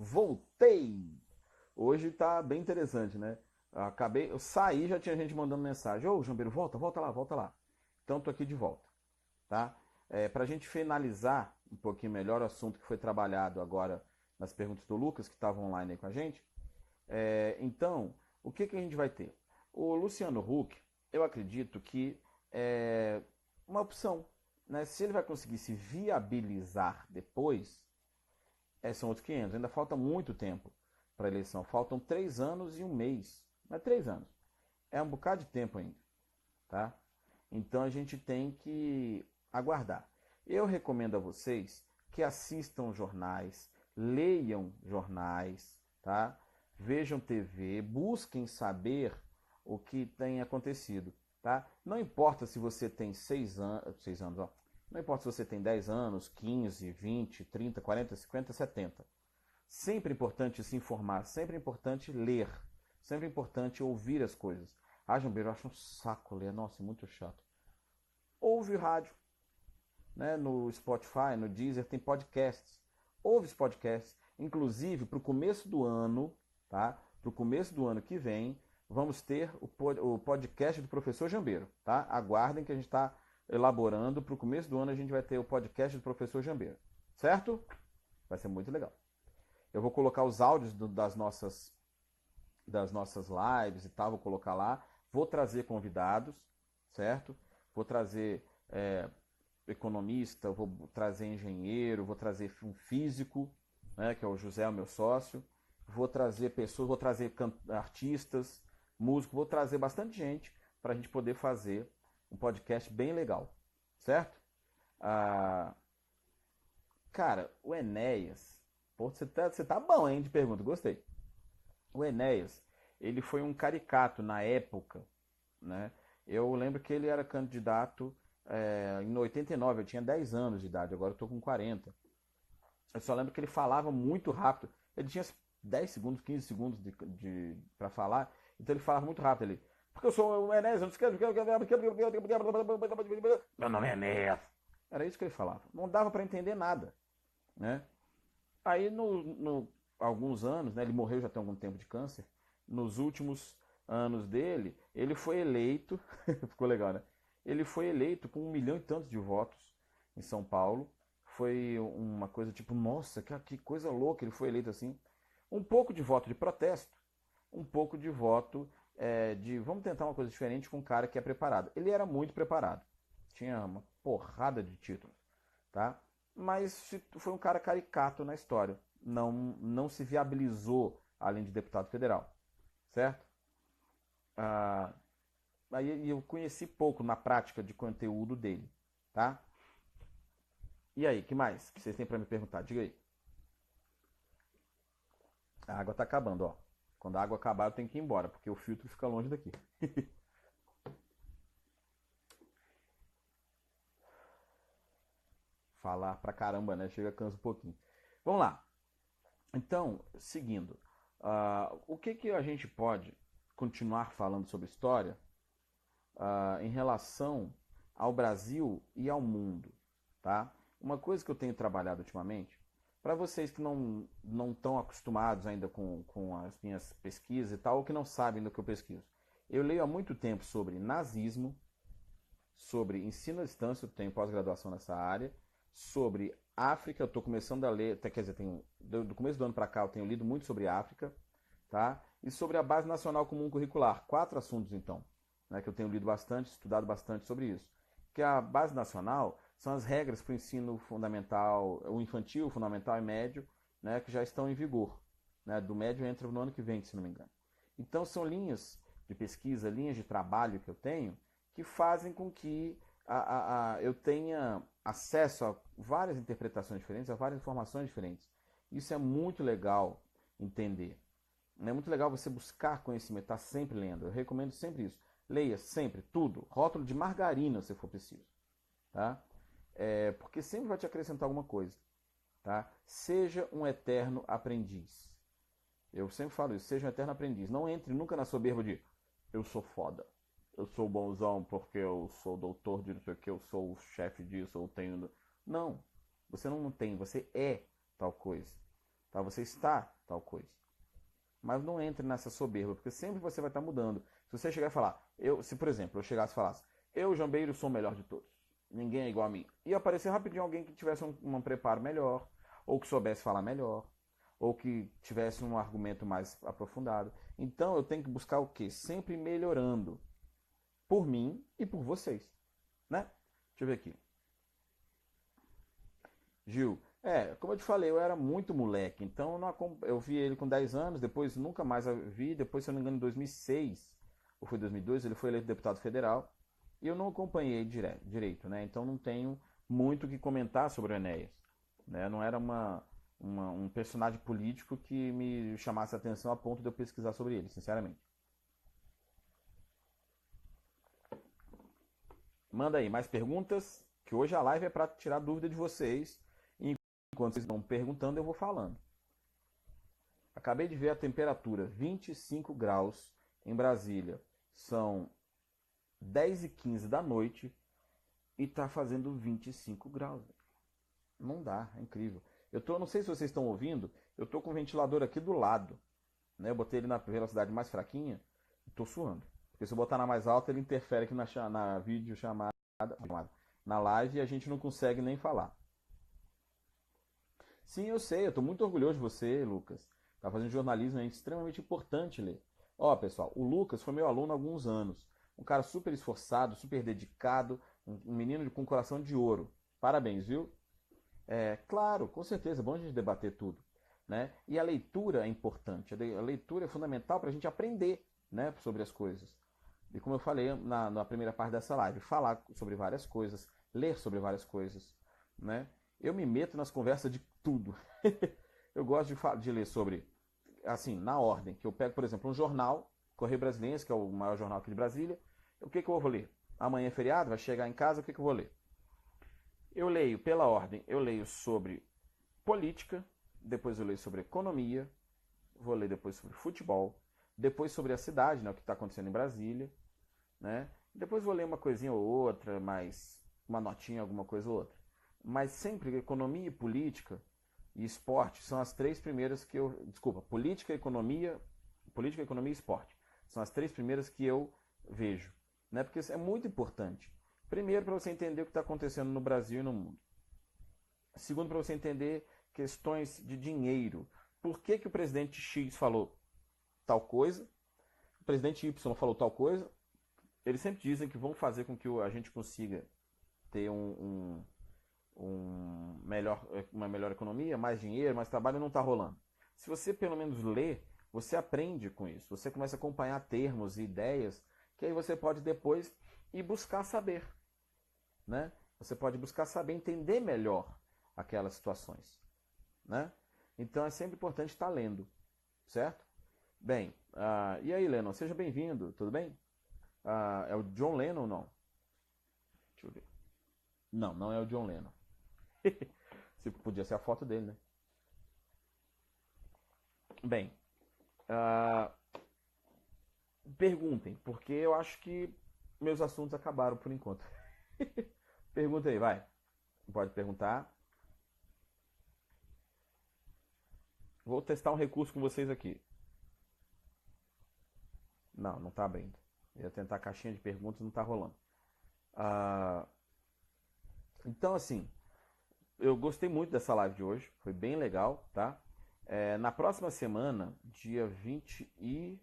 Voltei! Hoje tá bem interessante, né? Eu saí, já tinha gente mandando mensagem. Ô, Jambeiro, volta lá, volta lá. Então tô aqui de volta, tá? Pra gente finalizar um pouquinho melhor o assunto que foi trabalhado agora nas perguntas do Lucas, que estava online aí com a gente. Então, o que, que a gente vai ter? O Luciano Huck, eu acredito que é uma opção, né? Se ele vai conseguir se viabilizar depois, são outros 500. Ainda falta muito tempo para a eleição. Faltam 3 anos e um mês. Não é 3 anos. É um bocado de tempo ainda. Tá? Então a gente tem que aguardar. Eu recomendo a vocês que assistam jornais, leiam jornais, tá? Vejam TV, busquem saber o que tem acontecido. Tá? Não importa se você tem 6 anos, ó. Não importa se você tem 10 anos, 15, 20, 30, 40, 50, 70. Sempre é importante se informar, sempre é importante ler, sempre é importante ouvir as coisas. Ah, Jambeiro, eu acho um saco ler, nossa, é muito chato. Ouve rádio, né? No Spotify, no Deezer, tem podcasts. Ouve os podcasts. Inclusive, para o começo do ano, tá? Para o começo do ano que vem, vamos ter o podcast do professor Jambeiro, tá? Aguardem que a gente está elaborando. Para o começo do ano a gente vai ter o podcast do professor Jambeiro, certo? Vai ser muito legal. Eu vou colocar os áudios das nossas lives e tal, vou colocar lá. Vou trazer convidados, certo? Vou trazer economista, vou trazer engenheiro, vou trazer um físico, né, que é o José, o meu sócio. Vou trazer pessoas, vou trazer artistas, músicos, vou trazer bastante gente para a gente poder fazer um podcast bem legal, certo? Ah, cara, o Enéas, pô, você tá bom, hein, de pergunta, gostei. O Enéas, ele foi um caricato na época, né? Eu lembro que ele era candidato em 89, eu tinha 10 anos de idade, agora eu tô com 40. Eu só lembro que ele falava muito rápido. Ele tinha 10 segundos, 15 segundos para falar, então ele falava muito rápido ali. Porque eu sou o Enéas, eu não esqueço. Meu nome é Enéas. Era isso que ele falava. Não dava para entender nada, né? Aí, alguns anos, né, ele morreu já tem algum tempo de câncer. Nos últimos anos dele, ele foi eleito. Ficou legal, né? Ele foi eleito com 1 milhão e tantos de votos em São Paulo. Foi uma coisa tipo, nossa, que coisa louca, ele foi eleito assim. Um pouco de voto de protesto, um pouco de voto de vamos tentar uma coisa diferente com um cara que é preparado. Ele era muito preparado, tinha uma porrada de títulos, tá? Mas foi um cara caricato na história. Não se viabilizou além de deputado federal, certo? Ah, aí eu conheci pouco na prática de conteúdo dele, tá? E aí, que mais que vocês têm para me perguntar? Diga aí. A água tá acabando, ó. Quando a água acabar, eu tenho que ir embora, porque o filtro fica longe daqui. Falar pra caramba, né? Chega, cansa um pouquinho. Vamos lá. Então, seguindo. O que que a gente pode continuar falando sobre história em relação ao Brasil e ao mundo, tá? Uma coisa que eu tenho trabalhado ultimamente, para vocês que não estão acostumados ainda com as minhas pesquisas e tal, ou que não sabem do que eu pesquiso, eu leio há muito tempo sobre nazismo, sobre ensino à distância, eu tenho pós-graduação nessa área, sobre África, eu estou começando a ler, quer dizer, do começo do ano para cá eu tenho lido muito sobre África, tá? E sobre a Base Nacional Comum Curricular, 4 assuntos então, né, que eu tenho lido bastante, estudado bastante sobre isso. Que a Base Nacional são as regras para o ensino fundamental, o infantil, fundamental e médio, né, que já estão em vigor. Né, do médio entra no ano que vem, se não me engano. Então são linhas de pesquisa, linhas de trabalho que eu tenho, que fazem com que eu tenha acesso a várias interpretações diferentes, a várias informações diferentes. Isso é muito legal entender. É muito legal você buscar conhecimento, estar sempre lendo. Eu recomendo sempre isso. Leia sempre, tudo. Rótulo de margarina, se for preciso. Tá? Porque sempre vai te acrescentar alguma coisa. Tá? Seja um eterno aprendiz. Eu sempre falo isso, seja um eterno aprendiz. Não entre nunca na soberba de eu sou foda. Eu sou bonzão porque eu sou doutor de não sei o que, eu sou o chefe disso, eu tenho. Não. Você não tem, você é tal coisa. tá? Você está tal coisa. Mas não entre nessa soberba, porque sempre você vai estar mudando. Se você chegar e falar, se por exemplo, eu chegasse e falasse, eu, Jambeiro, sou o melhor de todos. Ninguém é igual a mim. Ia aparecer rapidinho alguém que tivesse um preparo melhor, ou que soubesse falar melhor, ou que tivesse um argumento mais aprofundado. Então eu tenho que buscar o quê? Sempre melhorando. Por mim e por vocês. Né? Deixa eu ver aqui. Gil, como eu te falei, eu era muito moleque, então eu vi ele com 10 anos, depois nunca mais vi, depois, se eu não me engano, em 2006, ou foi 2002, ele foi eleito deputado federal, e eu não acompanhei direito, né? Então não tenho muito o que comentar sobre o Enéas. Né? Não era um personagem político que me chamasse a atenção a ponto de eu pesquisar sobre ele, sinceramente. Manda aí mais perguntas, que hoje a live é para tirar dúvida de vocês. Enquanto vocês estão perguntando, eu vou falando. Acabei de ver a temperatura, 25 graus em Brasília. São 10h15 da noite e está fazendo 25 graus. Não dá, é incrível. Não sei se vocês estão ouvindo, eu estou com o ventilador aqui do lado. Né? Eu botei ele na velocidade mais fraquinha e estou suando. Porque se eu botar na mais alta, ele interfere aqui na videochamada, na live, e a gente não consegue nem falar. Sim, eu sei, eu estou muito orgulhoso de você, Lucas. Tá fazendo jornalismo, é extremamente importante ler. Ó, pessoal, o Lucas foi meu aluno há alguns anos. Um cara super esforçado, super dedicado, um menino com coração de ouro. Parabéns, viu? Claro, com certeza, é bom a gente debater tudo. Né? E a leitura é importante. A leitura é fundamental para a gente aprender, né, sobre as coisas. E como eu falei na primeira parte dessa live, falar sobre várias coisas, ler sobre várias coisas. Né? Eu me meto nas conversas de tudo. Eu gosto de ler sobre, assim, na ordem, que eu pego, por exemplo, um jornal, Correio Brasiliense, que é o maior jornal aqui de Brasília. O que eu vou ler? Amanhã é feriado, vai chegar em casa, o que eu vou ler? Eu leio, pela ordem, eu leio sobre política, depois eu leio sobre economia, vou ler depois sobre futebol, depois sobre a cidade, né, o que está acontecendo em Brasília, né? Depois vou ler uma coisinha ou outra, mais uma notinha, alguma coisa ou outra. Mas sempre economia e política e esporte são as três primeiras que eu... Desculpa, política, economia e esporte. São as três primeiras que eu vejo. Né? Porque isso é muito importante. Primeiro, para você entender o que está acontecendo no Brasil e no mundo. Segundo, para você entender questões de dinheiro. Por que o presidente X falou tal coisa? O presidente Y falou tal coisa? Eles sempre dizem que vão fazer com que a gente consiga ter uma melhor economia, mais dinheiro, mais trabalho, não está rolando. Se você pelo menos lê, você aprende com isso. Você começa a acompanhar termos e ideias que aí você pode depois ir buscar saber. Né? Você pode buscar saber, entender melhor aquelas situações. Né? Então é sempre importante estar lendo. Certo? Bem, e aí, Lennon? Seja bem-vindo, tudo bem? É o John Lennon ou não? Deixa eu ver. Não, não é o John Lennon. Se podia ser a foto dele, né? Bem, perguntem, porque eu acho que meus assuntos acabaram por enquanto. Pergunta aí, vai. Pode perguntar. Vou testar um recurso com vocês aqui. Não, não está abrindo. Eu ia tentar a caixinha de perguntas, não está rolando. Então, assim, eu gostei muito dessa live de hoje. Foi bem legal, tá? Na próxima semana, dia 20 e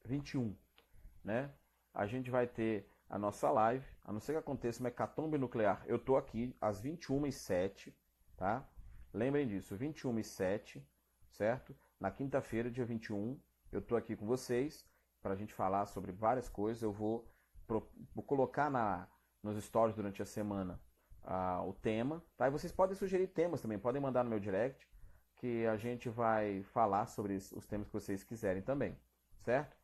21, né? A gente vai ter a nossa live, a não ser que aconteça uma hecatombe nuclear. Eu tô aqui às 21h07, tá? Lembrem disso, 21h07, certo? Na quinta-feira, dia 21, eu tô aqui com vocês para a gente falar sobre várias coisas. Eu vou colocar nos stories durante a semana o tema, tá? E vocês podem sugerir temas também, podem mandar no meu direct, que a gente vai falar sobre os temas que vocês quiserem também, certo?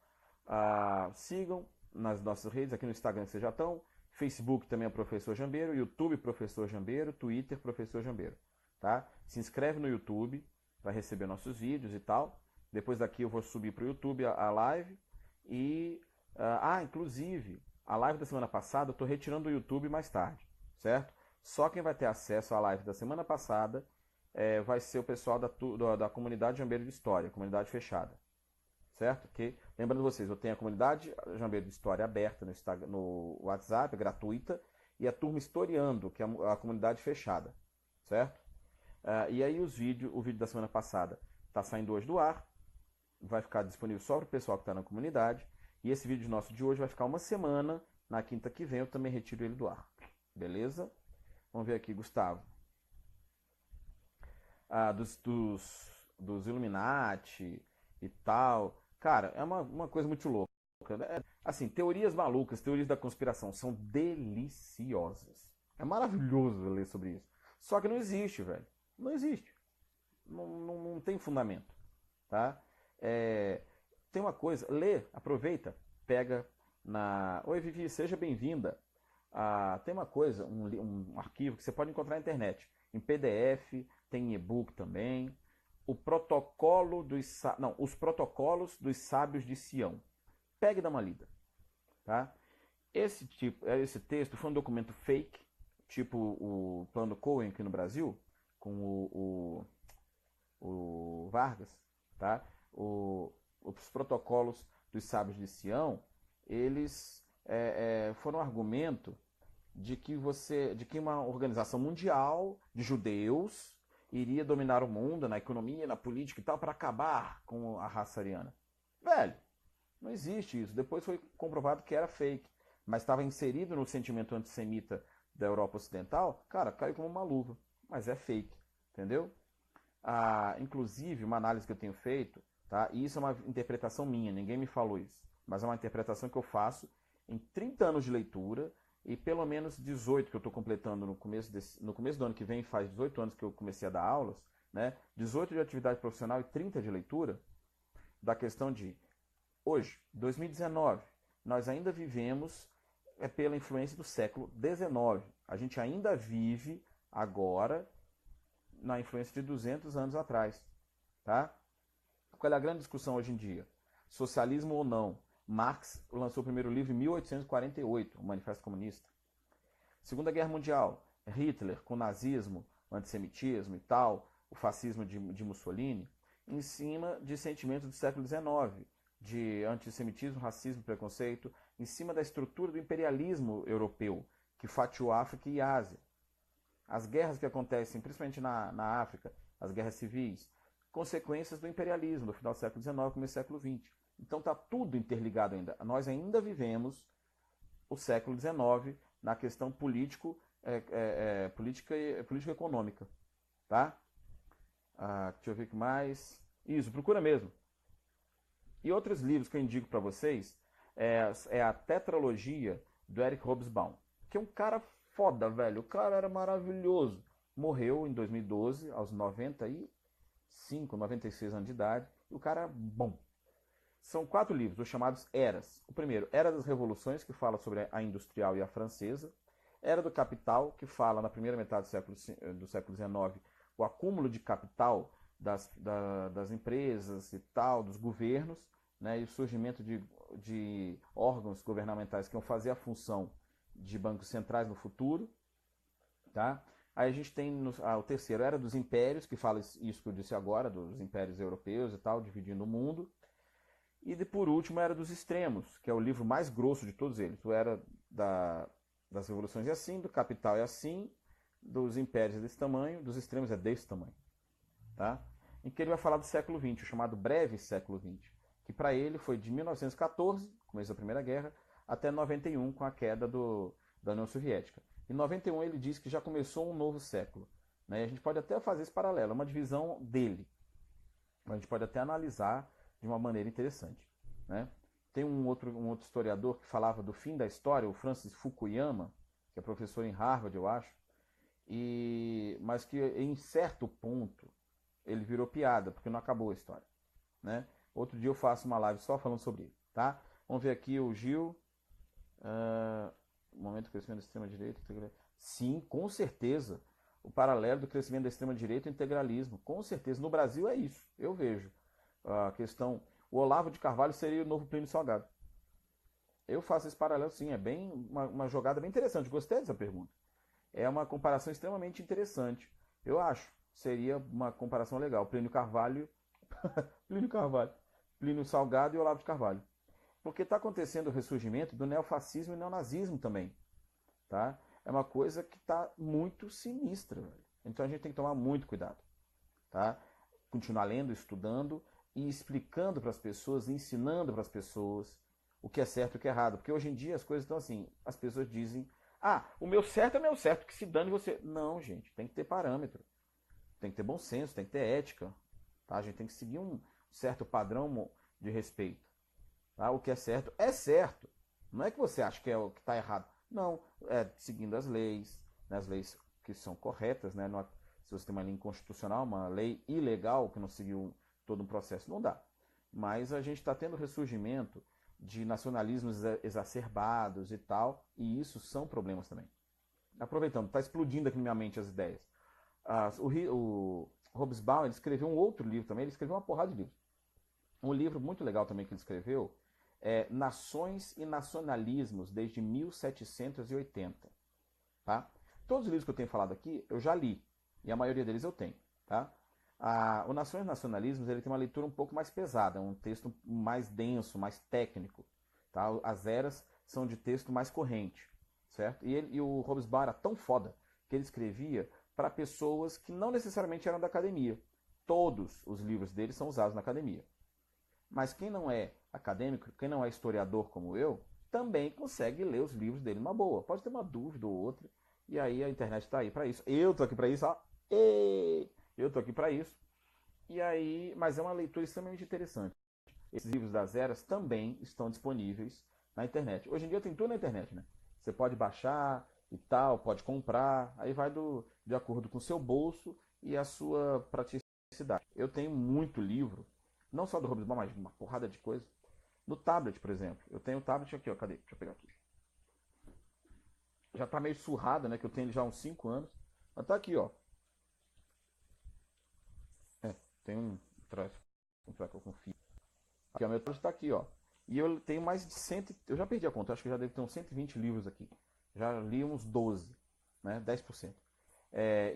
Sigam nas nossas redes, aqui no Instagram que vocês já estão, Facebook também é Professor Jambeiro, YouTube Professor Jambeiro, Twitter Professor Jambeiro, tá? Se inscreve no YouTube para receber nossos vídeos e tal. Depois daqui eu vou subir para o YouTube a live e inclusive a live da semana passada eu estou retirando do YouTube mais tarde, certo? Só quem vai ter acesso à live da semana passada vai ser o pessoal da comunidade Jambeiro de História, comunidade fechada. Certo? Que, lembrando vocês, eu tenho a comunidade Jambeiro de História aberta no WhatsApp, gratuita, e a turma Historiando, que é a comunidade fechada. Certo? E aí o vídeo da semana passada está saindo hoje do ar, vai ficar disponível só para o pessoal que está na comunidade, e esse vídeo nosso de hoje vai ficar uma semana, na quinta que vem eu também retiro ele do ar. Beleza? Vamos ver aqui, Gustavo. Dos Illuminati e tal. Cara, é uma coisa muito louca. Assim, teorias malucas, teorias da conspiração são deliciosas. É maravilhoso ler sobre isso. Só que não existe, velho. Não existe. Não tem fundamento. Tá? Tem uma coisa, lê, aproveita, pega na... Oi, Vivi, seja bem-vinda. Tem uma coisa, um arquivo que você pode encontrar na internet. Em PDF, tem em e-book também. Os protocolos dos sábios de Sião. Pegue e dá uma lida. Tá? Esse texto foi um documento fake, tipo o plano Cohen aqui no Brasil, com o Vargas. Tá? Os protocolos dos sábios de Sião, eles foram um argumento de que uma organização mundial de judeus iria dominar o mundo na economia, na política e tal, para acabar com a raça ariana. Velho, não existe isso. Depois foi comprovado que era fake, mas estava inserido no sentimento antissemita da Europa Ocidental. Cara, caiu como uma luva, mas é fake, entendeu? Inclusive, uma análise que eu tenho feito, tá? E isso é uma interpretação minha, ninguém me falou isso, mas é uma interpretação que eu faço em 30 anos de leitura e pelo menos 18 que eu estou completando no começo do ano que vem, faz 18 anos que eu comecei a dar aulas, né? 18 de atividade profissional e 30 de leitura, da questão de, hoje, 2019, nós ainda vivemos pela influência do século XIX. A gente ainda vive agora na influência de 200 anos atrás. Tá? Qual é a grande discussão hoje em dia? Socialismo ou não? Marx lançou o primeiro livro em 1848, o Manifesto Comunista. Segunda Guerra Mundial, Hitler com o nazismo, o antissemitismo e tal, o fascismo de Mussolini, em cima de sentimentos do século XIX, de antissemitismo, racismo, preconceito, em cima da estrutura do imperialismo europeu, que fatiou a África e a Ásia. As guerras que acontecem, principalmente na África, as guerras civis, consequências do imperialismo, do final do século XIX, começo do século XX. Então está tudo interligado ainda. Nós ainda vivemos o século XIX na questão político-econômica. Tá? Deixa eu ver o que mais. Isso, procura mesmo. E outros livros que eu indico para vocês é a Tetralogia do Eric Hobsbawm, que é um cara foda, velho. O cara era maravilhoso. Morreu em 2012, aos 95, 96 anos de idade. E o cara é bom. São 4 livros, os chamados Eras. O primeiro, Era das Revoluções, que fala sobre a industrial e a francesa. Era do Capital, que fala na primeira metade do século XIX, o acúmulo de capital das empresas e tal, dos governos, né, e o surgimento de órgãos governamentais que vão fazer a função de bancos centrais no futuro. Tá? Aí a gente tem o terceiro, Era dos Impérios, que fala isso que eu disse agora, dos impérios europeus e tal, dividindo o mundo. E por último, Era dos Extremos, que é o livro mais grosso de todos eles. O Era das Revoluções é assim, do Capital é assim, dos Impérios é desse tamanho, dos Extremos é desse tamanho. Tá? Em que ele vai falar do século XX, o chamado Breve Século XX, que para ele foi de 1914, começo da Primeira Guerra, até 91, com a queda da União Soviética. Em 91 ele diz que já começou um novo século. Né? A gente pode até fazer esse paralelo, é uma divisão dele. A gente pode até analisar de uma maneira interessante. Né? Tem um outro historiador que falava do fim da história, o Francis Fukuyama, que é professor em Harvard, eu acho, mas que em certo ponto ele virou piada, porque não acabou a história. Né? Outro dia eu faço uma live só falando sobre ele. Tá? Vamos ver aqui o Gil. Momento do crescimento da extrema-direita. Sim, com certeza. O paralelo do crescimento da extrema-direita e o integralismo. Com certeza. No Brasil é isso. Eu vejo. A questão... O Olavo de Carvalho seria o novo Plínio Salgado. Eu faço esse paralelo, sim. É bem uma jogada bem interessante. Gostei dessa pergunta. É uma comparação extremamente interessante. Eu acho. seria uma comparação legal. Plínio Carvalho, Plínio Carvalho, Plínio Salgado e Olavo de Carvalho. Porque está acontecendo o ressurgimento do neofascismo e neonazismo também. Tá? É uma coisa que está muito sinistra. Velho. Então a gente tem que tomar muito cuidado. Tá? Continuar lendo, estudando e explicando para as pessoas, ensinando para as pessoas o que é certo e o que é errado. Porque hoje em dia as coisas estão assim. As pessoas dizem, o meu certo é meu certo, que se dane você. Não, gente, tem que ter parâmetro. Tem que ter bom senso, tem que ter ética. Tá? A gente tem que seguir um certo padrão de respeito. Tá? O que é certo. Não é que você acha que é o que está errado. Não, é seguindo as leis, né? As leis que são corretas, né? Se você tem uma lei inconstitucional, uma lei ilegal que não seguiu todo um processo, não dá. Mas a gente está tendo ressurgimento de nacionalismos exacerbados e tal, e isso são problemas também. Aproveitando, está explodindo aqui na minha mente as ideias. O Hobsbawm, ele escreveu um outro livro também, ele escreveu uma porrada de livros. Um livro muito legal também que ele escreveu é Nações e Nacionalismos desde 1780. Tá? Todos os livros que eu tenho falado aqui eu já li, e a maioria deles eu tenho. Tá? O Nações e Nacionalismos ele tem uma leitura um pouco mais pesada, um texto mais denso, mais técnico. Tá? As eras são de texto mais corrente. Certo? E o Hobsbawm era tão foda que ele escrevia para pessoas que não necessariamente eram da academia. Todos os livros dele são usados na academia. Mas quem não é acadêmico, quem não é historiador como eu, também consegue ler os livros dele numa boa. Pode ter uma dúvida ou outra, e aí a internet está aí para isso. Eu tô aqui para isso, ó. Eu tô aqui para isso. E aí, mas é uma leitura extremamente interessante. Esses livros das eras também estão disponíveis na internet. Hoje em dia tem tudo na internet, né? Você pode baixar e tal, pode comprar, aí vai de acordo com o seu bolso e a sua praticidade. Eu tenho muito livro, não só do Hobsbawm, mas uma porrada de coisa. No tablet, por exemplo. Eu tenho o tablet aqui, ó. Cadê? Deixa eu pegar aqui. Já tá meio surrado, né? Que eu tenho ele já há uns 5 anos. Mas tá aqui, ó. Tem um tracker com fio. Aqui, ó. Meu tablet tá aqui, ó. E eu tenho mais de 100. Eu já perdi a conta. Acho que já devo ter uns 120 livros aqui. Já li uns 12, né? 10%.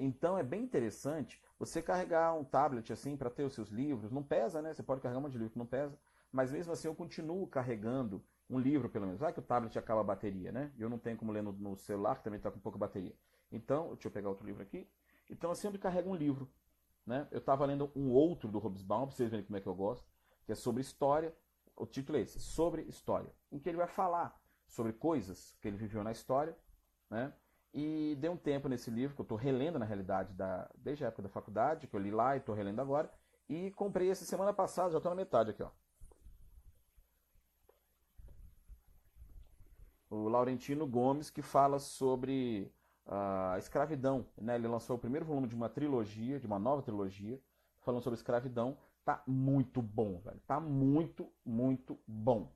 Então é bem interessante você carregar um tablet assim para ter os seus livros. Não pesa, né? Você pode carregar um monte de livro que não pesa. Mas mesmo assim eu continuo carregando um livro pelo menos. Vai que o tablet acaba a bateria, né? Eu não tenho como ler no celular, que também está com pouca bateria. Então, deixa eu pegar outro livro aqui. Então eu sempre carrego um livro. Né? Eu estava lendo um outro do Hobsbawm, para vocês verem como é que eu gosto, que é sobre história. O título é esse, Sobre História. Em que ele vai falar sobre coisas que ele viveu na história, né? E dei um tempo nesse livro, que eu estou relendo na realidade desde a época da faculdade, que eu li lá e estou relendo agora. E comprei essa semana passada, já estou na metade aqui, ó. O Laurentino Gomes, que fala sobre a escravidão. Né? Ele lançou o primeiro volume de uma trilogia, de uma nova trilogia, falando sobre escravidão. Tá muito bom, velho. Tá muito, muito bom.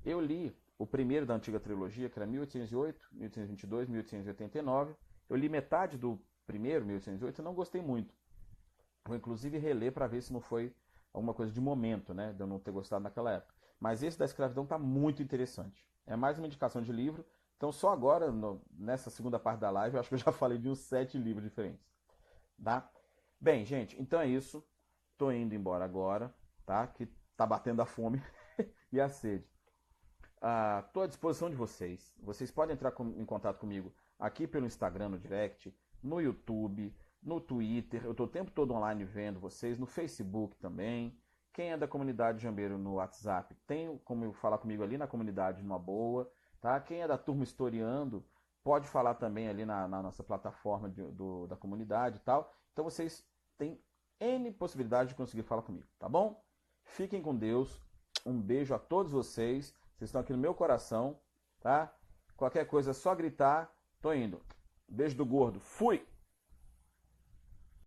Eu li o primeiro da antiga trilogia, que era 1808, 1822, 1889. Eu li metade do primeiro, 1808, e não gostei muito. Vou inclusive reler para ver se não foi alguma coisa de momento, né? De eu não ter gostado naquela época. Mas esse da escravidão tá muito interessante. É mais uma indicação de livro. Então só agora, nessa segunda parte da live, eu acho que eu já falei de uns 7 livros diferentes. Tá? Bem, gente, então é isso. Tô indo embora agora, tá? Que tá batendo a fome e a sede. Tô à disposição de vocês. Vocês podem entrar em contato comigo aqui pelo Instagram, no direct, no YouTube, no Twitter. Eu tô o tempo todo online vendo vocês, no Facebook também. Quem é da comunidade Jambeiro no WhatsApp, tem como falar comigo ali na comunidade numa boa. Tá? Quem é da turma Historiando, pode falar também ali na nossa plataforma da comunidade e tal. Então vocês têm N possibilidade de conseguir falar comigo, tá bom? Fiquem com Deus. Um beijo a todos vocês. Vocês estão aqui no meu coração, tá? Qualquer coisa é só gritar. Tô indo. Beijo do gordo. Fui!